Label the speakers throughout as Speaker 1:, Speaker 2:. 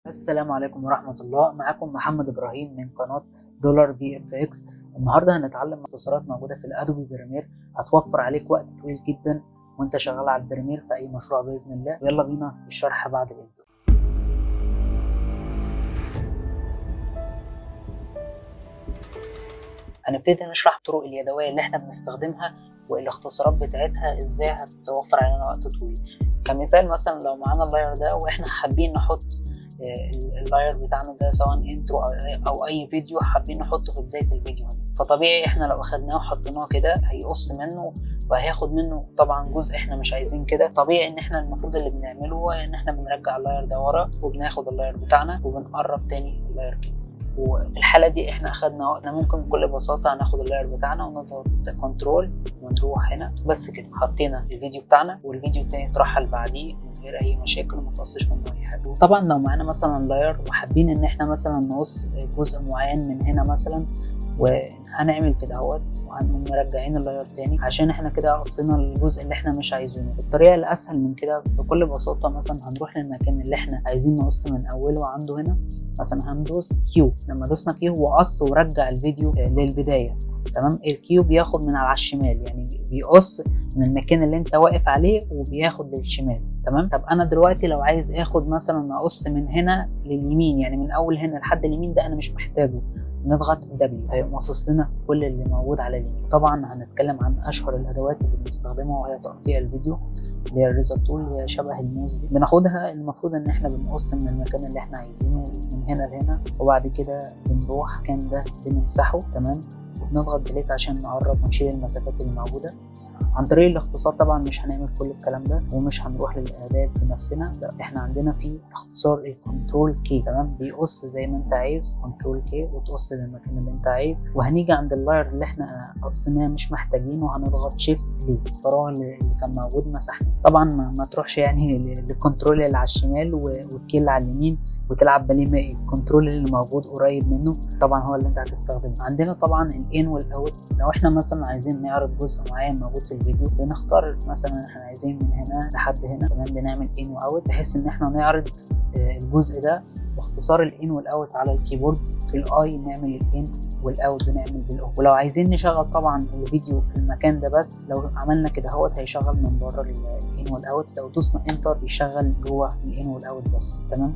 Speaker 1: السلام عليكم ورحمة الله. معاكم محمد إبراهيم من قناة دولار في اف اكس. النهاردة هنتعلم اختصارات موجودة في الأدوبي بريمير هتوفر عليك وقت طويل جدا وانت شغال على البريمير في أي مشروع بإذن الله. يلا بينا الشرح بعد الانترو. هنبتدي نشرح الطرق اليدوية اللي احنا بنستخدمها والاختصارات بتاعتها ازاي هتوفر علينا وقت طويل. كمثال مثلا لو معانا اللاير ده واحنا حابين نحط اللاير بتاعنا ده سواء انترو او اي فيديو حابين نحطه في بداية الفيديو، فطبيعي احنا لو اخدناه وحطيناه كده هيقص منه وهياخد منه طبعا جزء احنا مش عايزين كده. طبيعي ان احنا المفروض اللي بنعمله هو ان احنا بنرجع اللاير ده ورا وبناخد اللاير بتاعنا وبنقرب تاني اللاير كده. وفي الحالة دي احنا اخدنا وقتنا، ممكن بكل بساطة هناخد اللاير بتاعنا ونضغط كنترول ونروح هنا بس كده حطينا الفيديو بتاعنا والفيديو التاني اترحل بعديه من غير اي مشاكل وما تقصش منه اي حاجة. وطبعا لو معانا مثلا لاير وحابين ان احنا مثلا نقص جزء معين من هنا مثلا وهنعمل كده اهوت وهنقوم مرجعين اللاير تاني عشان احنا كده قصينا الجزء اللي احنا مش عايزينه. الطريقه الاسهل من كده بكل بساطه مثلا هنروح للمكان اللي احنا عايزين نقص من اوله عنده هنا مثلا هندوس كيو. لما دوسنا كيو هو قص ورجع الفيديو للبدايه تمام. الكيو بياخد من على الشمال، يعني بيقص من المكان اللي انت واقف عليه وبياخد للشمال تمام. طب انا دلوقتي لو عايز اخد مثلا اقص من هنا لليمين، يعني من اول هنا لحد اليمين ده انا مش محتاجه، نضغط W هيقوم قاصص لنا كل اللي موجود على اليمين. طبعا هنتكلم عن اشهر الادوات اللي بنستخدمها وهي تقطيع الفيديو اللي هي الريزر تول، اللي هي شبه الموس دي بناخدها. المفروض ان احنا بنقص من المكان اللي احنا عايزينه من هنا لهنا وبعد كده بنروح كان ده بنمسحه تمام وبنضغط ديليت عشان نقرب ونشيل المسافات اللي موجوده. عن طريق الاختصار طبعا مش هنعمل كل الكلام ده ومش هنروح للاداه بنفسنا، لا احنا عندنا في اختصار الكنترول كي تمام، بيقص زي ما انت عايز كنترول كي وتقص للمكان اللي انت عايز. وهنيجي عند اللاير اللي احنا قصيناه مش محتاجينه وهنضغط شيفت ديليت، الفراغ اللي كان موجود مسحناه. طبعا ما تروحش يعني للكنترول اللي على الشمال والكي على اليمين وتلعب باليه الكنترول اللي موجود قريب منه طبعا هو اللي انت هتستخدمه. عندنا طبعا الان والاوت. لو احنا مثلا عايزين نعرض جزء معين موجود في الفيديو بنختار مثلا احنا عايزين من هنا لحد هنا تمام، بنعمل ان واوت بحيث ان احنا نعرض الجزء ده. باختصار الان والاوت على الكيبورد في الاي نعمل الان والاوت بنعمل بالاو. ولو عايزين نشغل طبعا الفيديو في المكان ده بس لو عملنا كده اهوت هيشغل من بره الان والاوت، لو دوسنا انتر يشغل جوه الان والاوت بس تمام.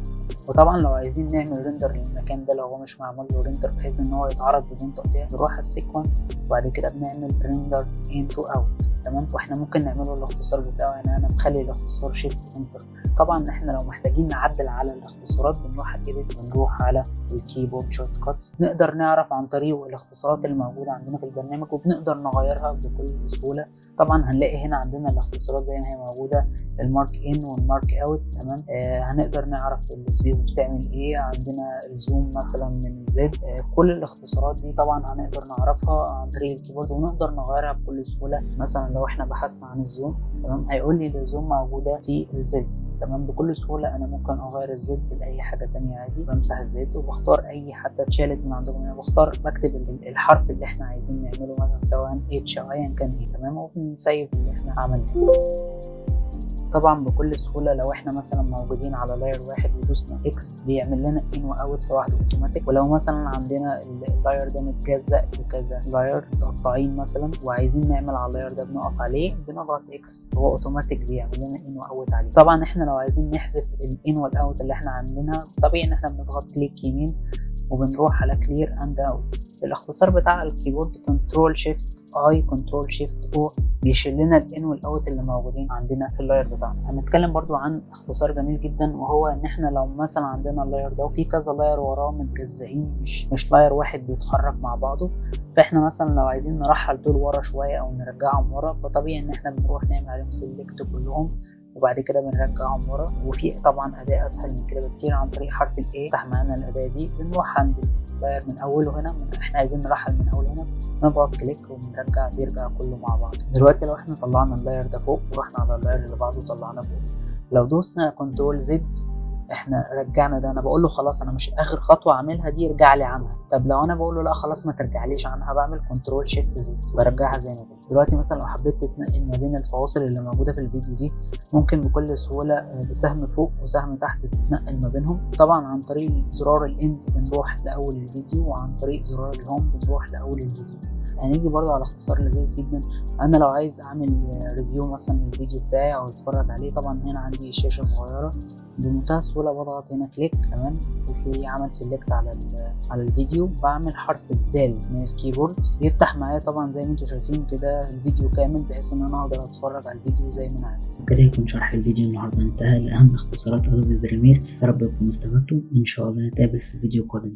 Speaker 1: وطبعا لو عايزين نعمل ريندر للمكان ده لو هو مش معمول له ريندر بحيث ان هو يتعرض بدون تقطيع نروح على السيكونس وبعد كده بنعمل ريندر انتو اوت تمام. واحنا ممكن نعمله الاختصار بتاعه، يعني انا مخلي الاختصار شيفت انتر. طبعا احنا لو محتاجين نعدل على الاختصارات بنروح على ايديت ونروح على الكيبورد شورت كاتس، نقدر نعرف عن طريقه الاختصارات اللي موجوده عندنا في البرنامج وبنقدر نغيرها بكل سهوله. طبعا هنلاقي هنا عندنا الاختصارات زي ما هي موجوده، المارك ان والمارك اوت تمام. هنقدر نعرف السبيس بتعمل ايه، عندنا الزوم مثلا من زد. كل الاختصارات دي طبعا هنقدر نعرفها عن طريق الكيبورد ونقدر نغيرها بكل سهوله. مثلا لو احنا بحثنا عن الزوم تمام هيقول لي الزوم موجوده في الزد تمام. بكل سهوله انا ممكن اغير الزد لاي حاجه تانية عادي، بمسح الزد وبختار اي حتى اتشالت من عندهم. انا بكتب الحرف اللي احنا عايزين نعمله مثلا سواء اتش او ايا كان ايه تمام وبنسيب اللي احنا عملناه. طبعا بكل سهوله لو احنا مثلا موجودين على لاير واحد ودوسنا اكس بيعمل لنا ان واوت لوحده اوتوماتيك. ولو مثلا عندنا اللاير ده متجزأ لكذا لاير متقطعين مثلا وعايزين نعمل على اللاير ده بنقف عليه بنضغط اكس هو اوتوماتيك بيعمل لنا ان واوت عليه. طبعا احنا لو عايزين نحذف الان والاوت اللي احنا عاملينها طبيعي ان احنا بنضغط كليك يمين وبنروح على كلير اند اوت. الاختصار بتاع الكيبورد كنترول شيفت اي كنترول شيفت او بيشيل لنا الان والاوت اللي موجودين عندنا في اللاير بتاعنا. هنتكلم برضو عن اختصار جميل جدا وهو ان احنا لو مثلا عندنا اللاير ده وفي كذا لاير وراه متجزئين مش لاير واحد بيتحرك مع بعضه، فاحنا مثلا لو عايزين نرحل دول ورا شويه او نرجعهم ورا فطبيعي ان احنا بنروح نعمل عليهم سيلكت كلهم وبعد كده بنرجعهم ورا. وفي طبعا اداة اسهل من كده بكتير عن طريق حرف الاي افتح معانا الاداة دي، بنروح عند اللاير من اوله هنا احنا عايزين نرحل من اوله هنا نضغط كليك وبنرجع بيرجع كله مع بعض. دلوقتي لو احنا طلعنا اللاير ده فوق ورحنا على اللاير اللي بعده طلعنا فوق، لو دوسنا كنترول زد احنا رجعنا ده، انا بقول له خلاص انا مش اخر خطوه اعملها دي، ارجع لي عنها. طب لو انا بقول له لا خلاص ما ترجعليش عنها، بعمل كنترول شيفت زد برجعها زي ما كانت. دلوقتي مثلا لو حبيت تتنقل ما بين الفواصل اللي موجوده في الفيديو دي، ممكن بكل سهوله بسهم فوق وسهم تحت تتنقل ما بينهم. طبعا عن طريق زرار الاند بنروح لاول الفيديو، وعن طريق زرار الهوم بنروح لاول الفيديو. هنيجي برضو على اختصار لذيذ جدا. انا لو عايز اعمل ريفيو مثلا للفيديو بتاعي او اتفرج عليه، طبعا هنا عندي شاشه صغيره بمنتهى السهوله بضغط هنا كليك، كمان بتلاقيه عمل سيلكت على الفيديو. بعمل حرف الدال من الكيبورد بيفتح معايا طبعا زي ما انتم شايفين كده الفيديو كامل، بحيث ان انا اقدر اتفرج على الفيديو زي ما انا عايز.
Speaker 2: وكده يكون شرح الفيديو النهارده انتهى لأهم اختصارات ادوبي بريمير. يا رب تكونوا استفدتوا، ان شاء الله نتقابل في فيديو قادم.